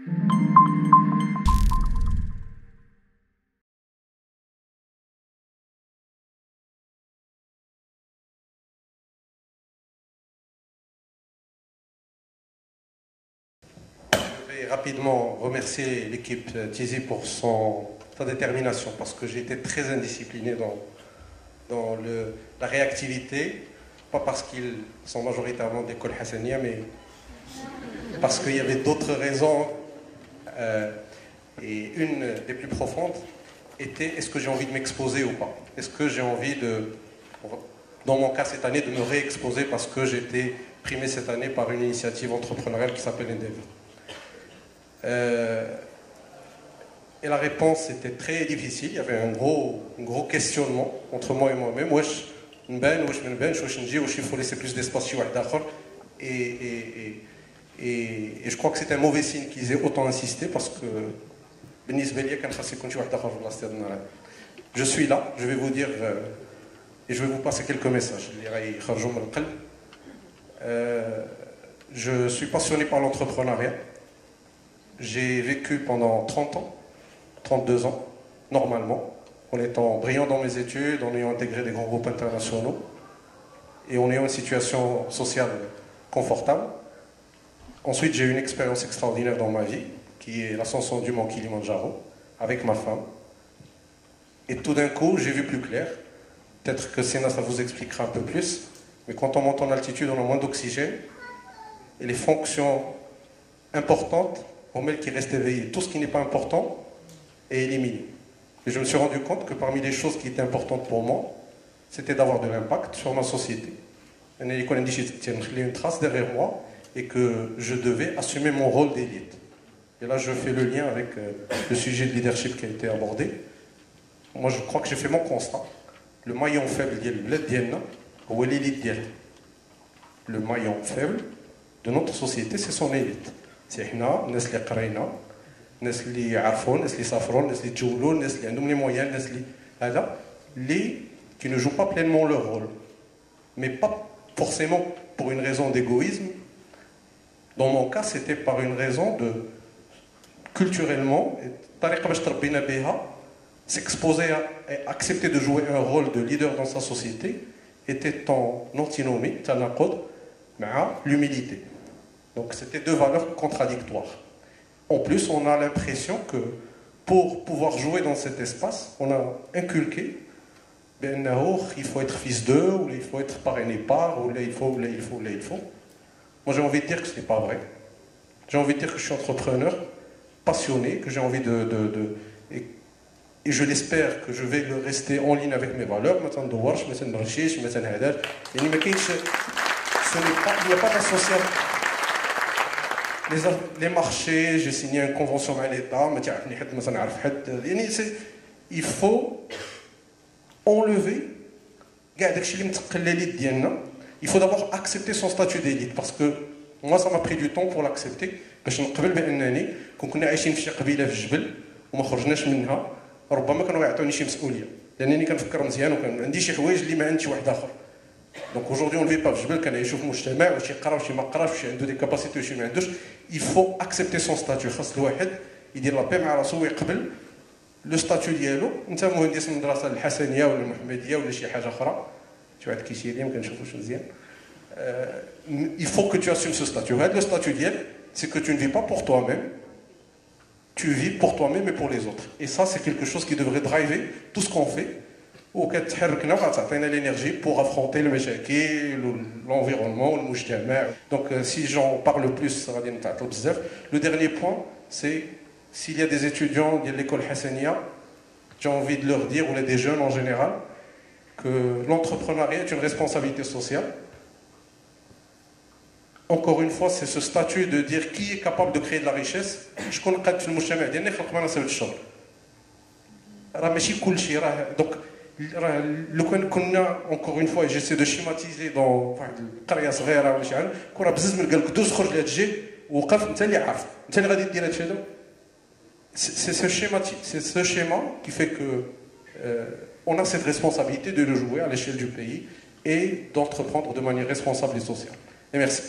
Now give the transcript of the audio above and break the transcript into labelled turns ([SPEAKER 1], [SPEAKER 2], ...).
[SPEAKER 1] Je vais rapidement remercier l'équipe Tizi pour sa détermination, parce que j'ai été très indiscipliné dans la réactivité, pas parce qu'ils sont majoritairement d'école Hassania, mais parce qu'il y avait d'autres raisons. Et une des plus profondes était: est-ce que j'ai envie de m'exposer ou pas? Est-ce que j'ai envie dans mon cas cette année, de me réexposer parce que j'ai été primé cette année par une initiative entrepreneuriale qui s'appelle Endeavor. Et la réponse était très difficile. Il y avait un gros questionnement entre moi et moi-même. Wesh nban, wesh m'nban, wesh nji, wesh il faut laisser plus d'espace chez واحد آخر. Et je crois que c'est un mauvais signe qu'ils aient autant insisté, parce que je suis là, je vais vous dire et je vais vous passer quelques messages. Je suis passionné par l'entrepreneuriat. J'ai vécu pendant 30 ans, 32 ans, normalement, en étant brillant dans mes études, en ayant intégré des grands groupes internationaux et en ayant une situation sociale confortable. Ensuite, j'ai eu une expérience extraordinaire dans ma vie, qui est l'ascension du mont Kilimandjaro, avec ma femme. Et tout d'un coup, j'ai vu plus clair. Peut-être que Sénat, ça vous expliquera un peu plus. Mais quand on monte en altitude, on a moins d'oxygène. Et les fonctions importantes, on met qui reste éveillé. Tout ce qui n'est pas important est éliminé. Et je me suis rendu compte que parmi les choses qui étaient importantes pour moi, c'était d'avoir de l'impact sur ma société. Une trace derrière moi, et que je devais assumer mon rôle d'élite. Et là, je fais le lien avec le sujet de leadership qui a été abordé. Moi, je crois que j'ai fait mon constat. Le maillon faible de l'élite ديالنا هو l'élite ديالها. Le maillon faible de notre société, c'est son élite. C'est حنا الناس اللي قرينا، الناس اللي يعرفوا، الناس اللي سافروا، الناس اللي تجولوا، الناس اللي عندهم les moyens، الناس اللي هذا qui ne jouent pas pleinement leur rôle. Mais pas forcément pour une raison d'égoïsme. Dans mon cas, c'était par une raison de, culturellement, s'exposer et accepter de jouer un rôle de leader dans sa société était en antinomie, l'humilité. Donc c'était deux valeurs contradictoires. En plus, on a l'impression que pour pouvoir jouer dans cet espace, on a inculqué il faut être fils d'eux, ou il faut être parrainé par, ou il faut. Moi, j'ai envie de dire que ce n'est pas vrai. J'ai envie de dire que je suis entrepreneur, passionné, que j'ai envie et je l'espère que je vais rester en ligne avec mes valeurs. Il n'y a pas d'association. Les marchés, j'ai signé une convention avec l'État, il faut enlever, il faut d'abord accepter son statut d'élite, parce que moi ça m'a pris du temps pour l'accepter. باش نقبل بانني كنا عايشين في شي قبيله في الجبل وما خرجناش منها، ربما كانوا يعطوني شي مسؤوليه، لانني كنفكر مزيان وكان عندي شي حوايج اللي ما عند شي واحد اخر. دونك aujourd'hui on ne vit pas في الجبل، كنعيشوا في مجتمع واش يقرا واش ما قراش، واش عنده دي كاباسيتي واش ما عندوش. il faut accepter son statut. خاص الواحد يدير لابي مع راسو ويقبل لو ستاتيو ديالو. انت مهندس من المدرسه الحسنيه ولا المحمديه ولا شي حاجه اخرى، شي واحد كيشير لي ما كنشوفوش مزيان. Il faut que tu assumes ce statut. Le statut ديال c'est que tu ne vis pas pour toi-même, tu vis pour toi-même et pour les autres. Et ça, c'est quelque chose qui devrait driver tout ce qu'on fait. Ou qu'elle l'énergie pour affronter le مشاكل, l'environnement, le mujtama. Donc, si j'en parle plus, ça va dire le dernier point, c'est s'il y a des étudiants de l'école Hassania, j'ai envie de leur dire, ou des jeunes en général, que l'entrepreneuriat est une responsabilité sociale. Encore une fois, c'est ce statut de dire qui est capable de créer de la richesse. Je connais pas في المجتمع ديالنا خلق معنا سبب الشغل. راه ماشي كل شيء راه دونك لو كان كنا encore une fois j'essaie de schématiser dans واحد القريه صغيره ولا شي حاجه كون راه بزز من قال لك دوز خرج لهاد الجي وقف انت اللي عارف انت اللي غادي دير هادشي هذا. C'est ce schéma qui fait que on a cette responsabilité de le jouer à l'échelle du pays et d'entreprendre de manière responsable et sociale. Et merci.